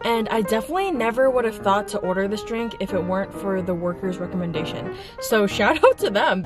And I definitely never would have thought to order this drink if it weren't for the workers' recommendation. So shout out to them.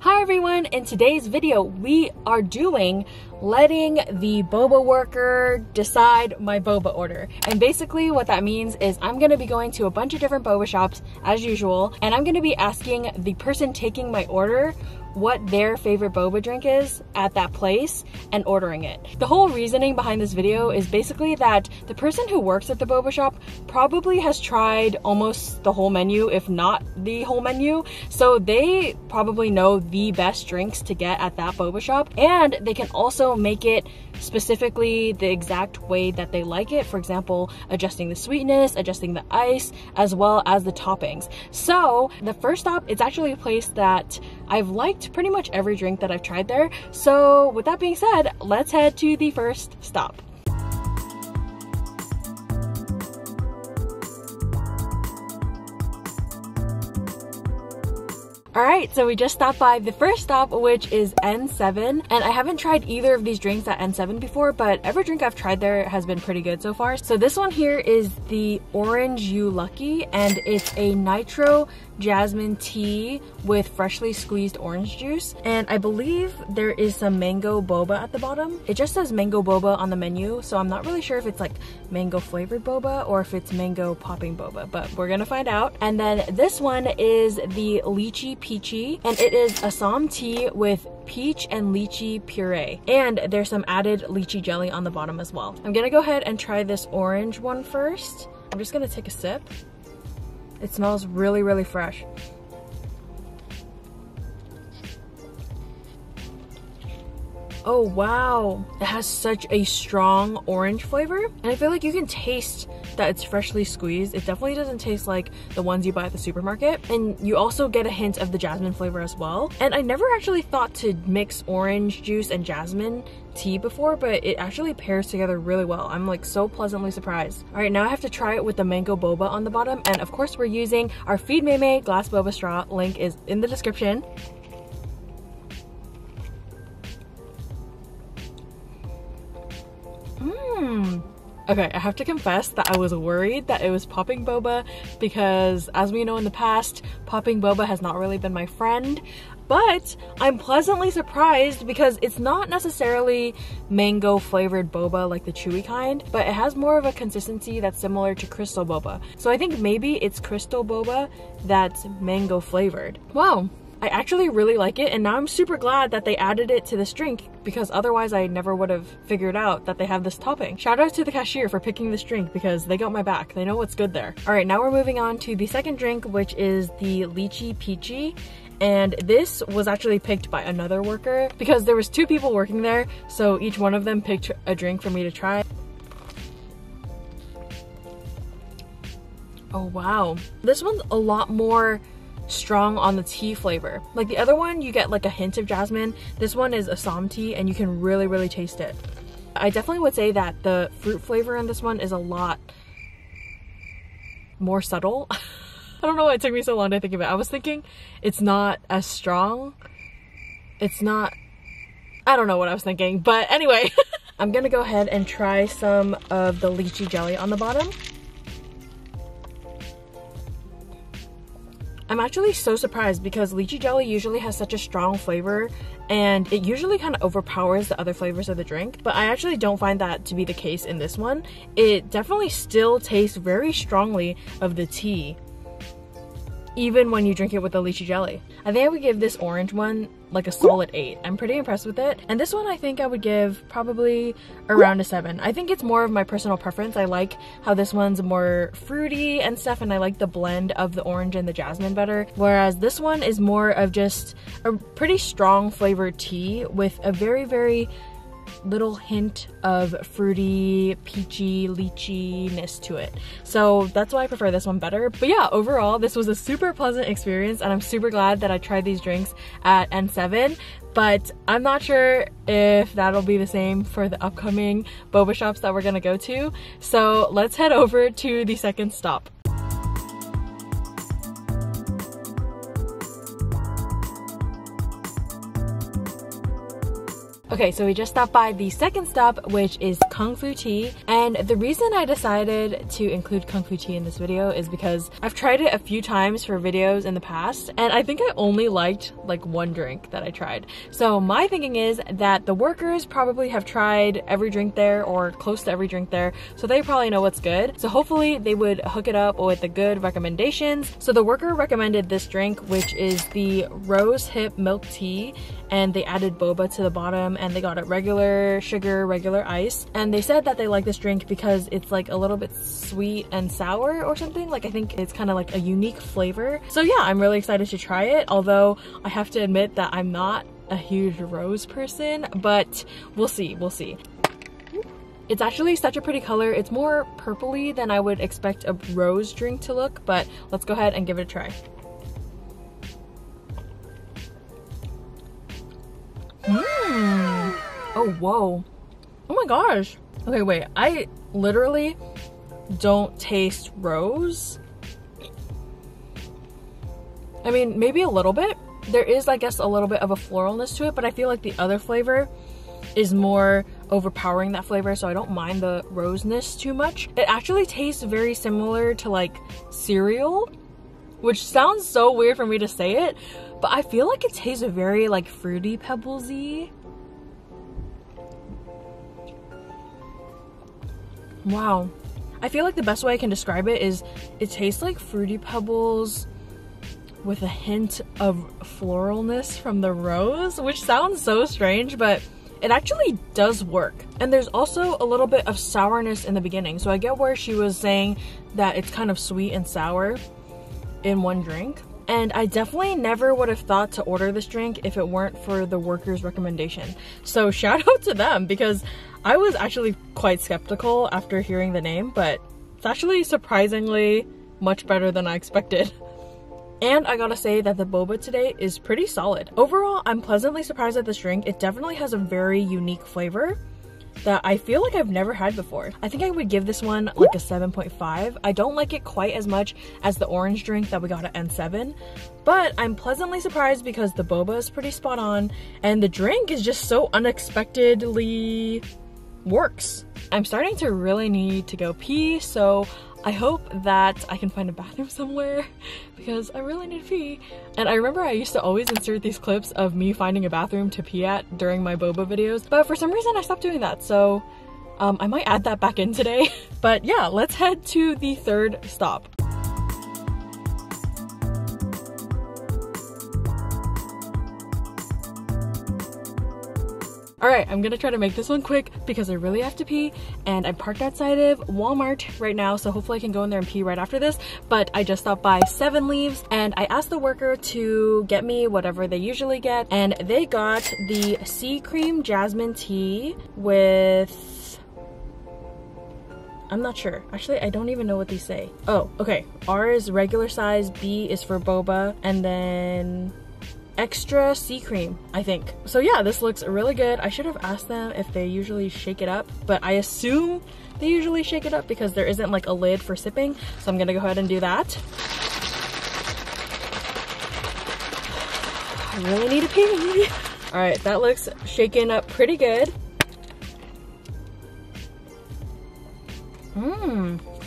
Hi everyone, in today's video we are doing letting the boba worker decide my boba order. And basically what that means is I'm gonna be going to a bunch of different boba shops as usual, and I'm gonna be asking the person taking my order what their favorite boba drink is at that place and ordering it. The whole reasoning behind this video is basically that the person who works at the boba shop probably has tried almost the whole menu, if not the whole menu, so they probably know the best drinks to get at that boba shop, and they can also make it specifically the exact way that they like it. For example, adjusting the sweetness, adjusting the ice, as well as the toppings. So the first stop, it's actually a place that I've liked pretty much every drink that I've tried there. So with that being said, let's head to the first stop. Alright, so we just stopped by the first stop, which is N7, and I haven't tried either of these drinks at N7 before, but every drink I've tried there has been pretty good so far. So this one here is the Orange You Lucky, and it's a nitro jasmine tea with freshly squeezed orange juice, and I believe there is some mango boba at the bottom. It just says mango boba on the menu, so I'm not really sure if it's like mango flavored boba or if it's mango popping boba, but we're gonna find out. And then this one is the lychee peachy, and it is Assam tea with peach and lychee puree, and there's some added lychee jelly on the bottom as well. I'm gonna go ahead and try this orange one first. I'm just gonna take a sip. It smells really, really fresh. Oh wow, it has such a strong orange flavor, and I feel like you can taste that it's freshly squeezed. It definitely doesn't taste like the ones you buy at the supermarket, and you also get a hint of the jasmine flavor as well. And I never actually thought to mix orange juice and jasmine tea before, but it actually pairs together really well. I'm like so pleasantly surprised. All right, now I have to try it with the mango boba on the bottom, and of course we're using our Feed Meimei glass boba straw. Link is in the description. Okay, I have to confess that I was worried that it was popping boba because, as we know in the past, popping boba has not really been my friend, but I'm pleasantly surprised because it's not necessarily mango flavored boba like the chewy kind, but it has more of a consistency that's similar to crystal boba. So I think maybe it's crystal boba that's mango flavored. Wow. I actually really like it, and now I'm super glad that they added it to this drink because otherwise I never would have figured out that they have this topping. Shout out to the cashier for picking this drink because they got my back. They know what's good there. All right, now we're moving on to the second drink, which is the lychee peachy. And this was actually picked by another worker because there was 2 people working there, so each one of them picked a drink for me to try. Oh wow, this one's a lot more strong on the tea flavor. Like the other one, you get like a hint of jasmine. This one is Assam tea, and you can really, really taste it. I definitely would say that the fruit flavor in this one is a lot more subtle. I don't know why it took me so long to think of it. I was thinking it's not as strong. It's not, I don't know what I was thinking, but anyway. I'm gonna go ahead and try some of the lychee jelly on the bottom. I'm actually so surprised because lychee jelly usually has such a strong flavor and it usually kind of overpowers the other flavors of the drink, but I actually don't find that to be the case in this one. It definitely still tastes very strongly of the tea, even when you drink it with the lychee jelly. I think I would give this orange one like a solid 8. I'm pretty impressed with it. And this one I think I would give probably around a 7. I think it's more of my personal preference. I like how this one's more fruity and stuff, and I like the blend of the orange and the jasmine better. Whereas this one is more of just a pretty strong flavored tea with a very, very little hint of fruity, peachy, lychee-ness to it. So that's why I prefer this one better. But yeah, overall, this was a super pleasant experience, and I'm super glad that I tried these drinks at N7. But I'm not sure if that'll be the same for the upcoming boba shops that we're gonna go to. So let's head over to the second stop. Okay, so we just stopped by the second stop, which is Kung Fu Tea. And the reason I decided to include Kung Fu Tea in this video is because I've tried it a few times for videos in the past, and I think I only liked like one drink that I tried. So my thinking is that the workers probably have tried every drink there or close to every drink there, so they probably know what's good. So hopefully they would hook it up with the good recommendations. So the worker recommended this drink, which is the Rose Hip Milk Tea, and they added boba to the bottom, and they got it regular sugar, regular ice. And they said that they like this drink because it's like a little bit sweet and sour or something. Like I think it's kind of like a unique flavor. So yeah, I'm really excited to try it, although I have to admit that I'm not a huge rose person, but we'll see, we'll see. It's actually such a pretty color. It's more purpley than I would expect a rose drink to look, but let's go ahead and give it a try. Oh, whoa. Oh my gosh. Okay, wait. I literally don't taste rose. I mean, maybe a little bit. There is, I guess, a little bit of a floralness to it, but I feel like the other flavor is more overpowering that flavor, so I don't mind the roseness too much. It actually tastes very similar to like cereal, which sounds so weird for me to say it, but I feel like it tastes very like Fruity Pebbles-y. Wow. I feel like the best way I can describe it is it tastes like Fruity Pebbles with a hint of floralness from the rose, which sounds so strange, but it actually does work. And there's also a little bit of sourness in the beginning, so I get where she was saying that it's kind of sweet and sour in one drink. And I definitely never would have thought to order this drink if it weren't for the workers' recommendation. So shout out to them, because I was actually quite skeptical after hearing the name, but it's actually surprisingly much better than I expected. And I gotta say that the boba today is pretty solid. Overall, I'm pleasantly surprised at this drink. It definitely has a very unique flavor that I feel like I've never had before. I think I would give this one like a 7.5. I don't like it quite as much as the orange drink that we got at N7, but I'm pleasantly surprised because the boba is pretty spot on and the drink is just so unexpectedly works. I'm starting to really need to go pee, so I hope that I can find a bathroom somewhere because I really need to pee. And I remember I used to always insert these clips of me finding a bathroom to pee at during my boba videos, but for some reason I stopped doing that, so I might add that back in today. But yeah, let's head to the third stop. Alright, I'm gonna try to make this one quick because I really have to pee, and I'm parked outside of Walmart right now, so hopefully I can go in there and pee right after this. But I just stopped by 7 Leaves and I asked the worker to get me whatever they usually get, and they got the Sea Cream Jasmine Tea with... I'm not sure. Actually, I don't even know what these say. Oh, okay. R is regular size, B is for boba, and then extra sea cream, I think. So yeah, this looks really good. I should have asked them if they usually shake it up, but I assume they usually shake it up because there isn't like a lid for sipping. So I'm gonna go ahead and do that. I really need to pee. All right, that looks shaken up pretty good.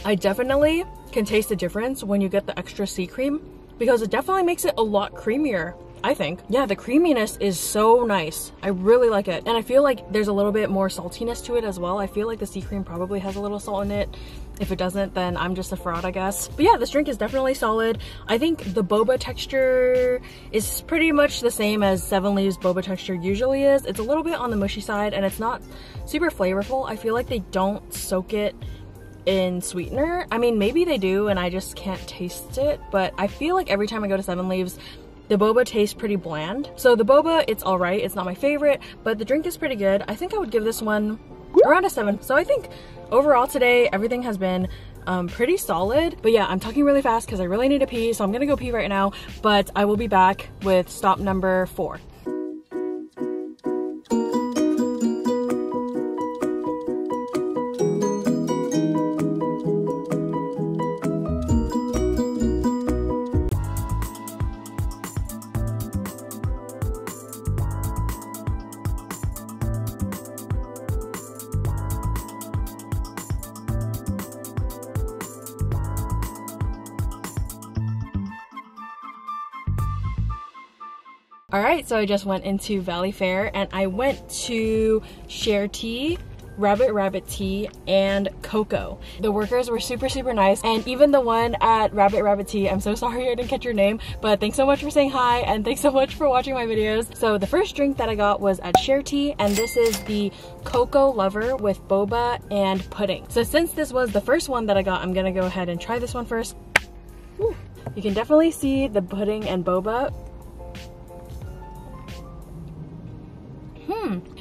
I definitely can taste the difference when you get the extra sea cream because it definitely makes it a lot creamier, I think. Yeah, the creaminess is so nice. I really like it. And I feel like there's a little bit more saltiness to it as well. I feel like the sea cream probably has a little salt in it. If it doesn't, then I'm just a fraud, I guess. But yeah, this drink is definitely solid. I think the boba texture is pretty much the same as 7 Leaves boba texture usually is. It's a little bit on the mushy side and it's not super flavorful. I feel like they don't soak it in sweetener. I mean, maybe they do and I just can't taste it, but I feel like every time I go to 7 Leaves, the boba tastes pretty bland. So the boba, it's all right. It's not my favorite, but the drink is pretty good. I think I would give this one around a 7. So I think overall today, everything has been pretty solid. But yeah, I'm talking really fast because I really need to pee, so I'm gonna go pee right now, but I will be back with stop number 4. Alright, so I just went into Valley Fair and I went to Sharetea, Rabbit Tea, and Coco. The workers were super nice, and even the one at Rabbit Tea, I'm so sorry I didn't catch your name, but thanks so much for saying hi and thanks so much for watching my videos. So the first drink that I got was at Sharetea, and this is the Coco Lover with boba and pudding. So since this was the first one that I got, I'm gonna go ahead and try this one first. Woo. You can definitely see the pudding and boba.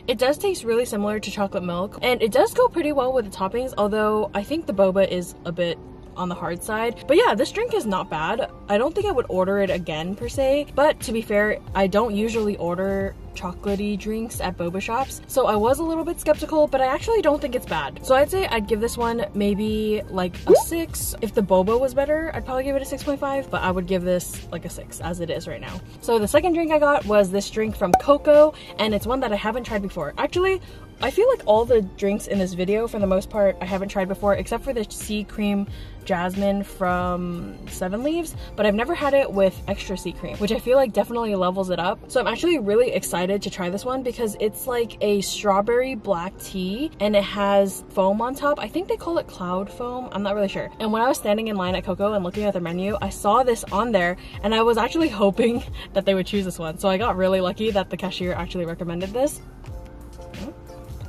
It does taste really similar to chocolate milk, and it does go pretty well with the toppings, although I think the boba is a bit on the hard side. But yeah, this drink is not bad. I don't think I would order it again per se, but to be fair, I don't usually order chocolatey drinks at boba shops, so I was a little bit skeptical, but I actually don't think it's bad. So I'd say I'd give this one maybe like a 6. If the boba was better, I'd probably give it a 6.5, but I would give this like a 6 as it is right now. So the second drink I got was this drink from Coco, and it's one that I haven't tried before. Actually, I feel like all the drinks in this video, for the most part, I haven't tried before, except for the sea cream jasmine from 7 Leaves, but I've never had it with extra sea cream, which I feel like definitely levels it up. So I'm actually really excited to try this one because it's like a strawberry black tea and it has foam on top. I think they call it cloud foam, I'm not really sure. And when I was standing in line at Coco and looking at their menu, I saw this on there and I was actually hoping that they would choose this one. So I got really lucky that the cashier actually recommended this.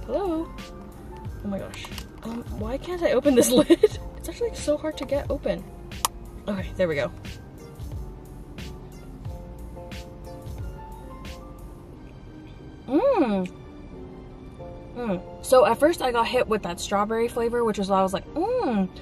Hello? Oh my gosh. Why can't I open this lid? It's actually so hard to get open. Okay, there we go. So at first I got hit with that strawberry flavor, which was why I was like,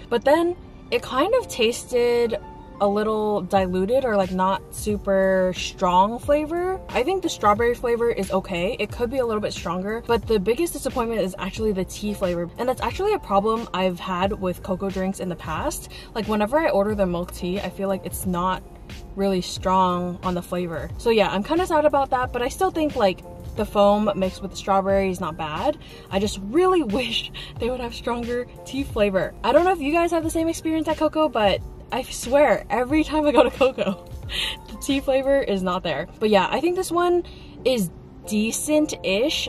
but then it kind of tasted a little diluted or like not super strong flavor. I think the strawberry flavor is okay. It could be a little bit stronger, but the biggest disappointment is actually the tea flavor. And that's actually a problem I've had with Coco drinks in the past. Like whenever I order the milk tea, I feel like it's not really strong on the flavor. So yeah, I'm kind of sad about that, but I still think like the foam mixed with the strawberry is not bad. I just really wish they would have stronger tea flavor. I don't know if you guys have the same experience at Coco, but I swear every time I go to Coco, the tea flavor is not there. But yeah, I think this one is decent-ish,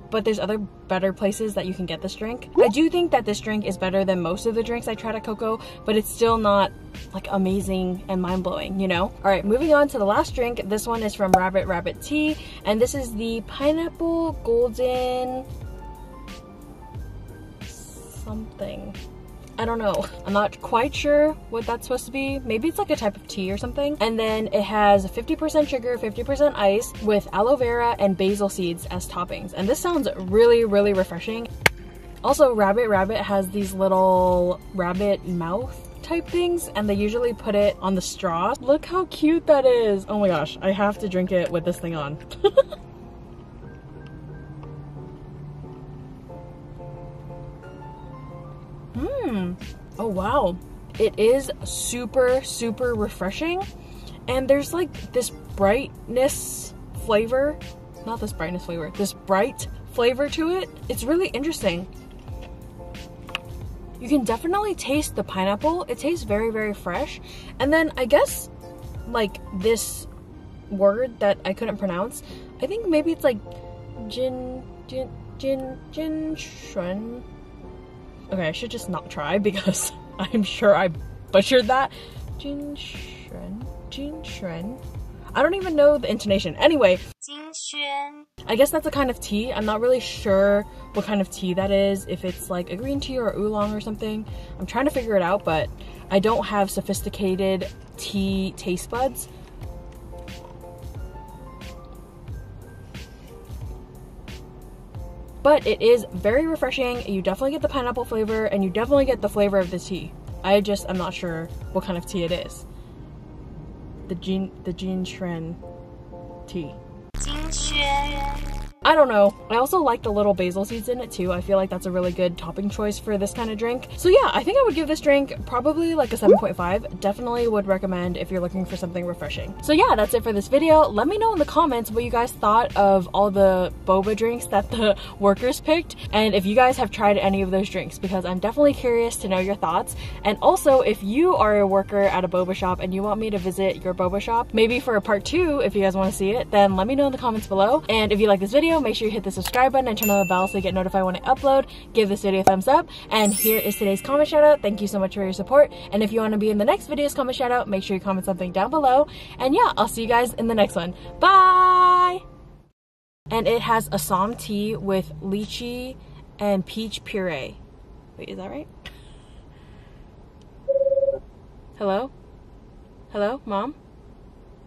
but there's other better places that you can get this drink. I do think that this drink is better than most of the drinks I tried at Coco, but it's still not like amazing and mind-blowing, you know? All right, moving on to the last drink. This one is from Rabbit Tea, and this is the pineapple golden something. I don't know. I'm not quite sure what that's supposed to be. Maybe it's like a type of tea or something. And then it has 50% sugar, 50% ice with aloe vera and basil seeds as toppings. And this sounds really refreshing. Also, Rabbit has these little rabbit mouth type things, and they usually put it on the straw. Look how cute that is. Oh my gosh, I have to drink it with this thing on. Oh wow, it is super refreshing, and there's like this brightness flavor, not this brightness flavor, this bright flavor to it. It's really interesting. You can definitely taste the pineapple. It tastes very fresh. And then I guess like this word that I couldn't pronounce, I think maybe it's like jin shun. Okay, I should just not try because I'm sure I butchered that. Jin Shren. I don't even know the intonation. Anyway, I guess that's a kind of tea. I'm not really sure what kind of tea that is, if it's like a green tea or oolong or something. I'm trying to figure it out, but I don't have sophisticated tea taste buds. But it is very refreshing. You definitely get the pineapple flavor, and you definitely get the flavor of the tea. I'm not sure what kind of tea it is. The Jin Shren tea. I don't know. I also like the little basil seeds in it too. I feel like that's a really good topping choice for this kind of drink. So yeah, I think I would give this drink probably like a 7.5. Definitely would recommend if you're looking for something refreshing. So yeah, that's it for this video. Let me know in the comments what you guys thought of all the boba drinks that the workers picked, and if you guys have tried any of those drinks, because I'm definitely curious to know your thoughts. And also, if you are a worker at a boba shop and you want me to visit your boba shop, maybe for a part 2 if you guys want to see it, then let me know in the comments below. And if you like this video, make sure you hit the subscribe button and turn on the bell so you get notified when I upload. Give this video a thumbs up, and here is today's comment shout out. Thank you so much for your support, and if you want to be in the next video's comment shout out, make sure you comment something down below. And yeah, I'll see you guys in the next one. Bye! And it has Assam tea with lychee and peach puree. Wait, is that right? Hello? Hello, Mom?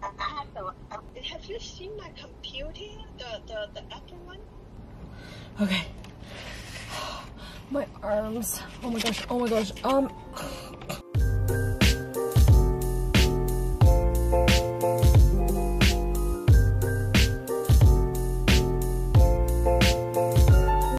Hello. Have you seen my computer? The Apple one? Okay. My arms. Oh my gosh. Oh my gosh.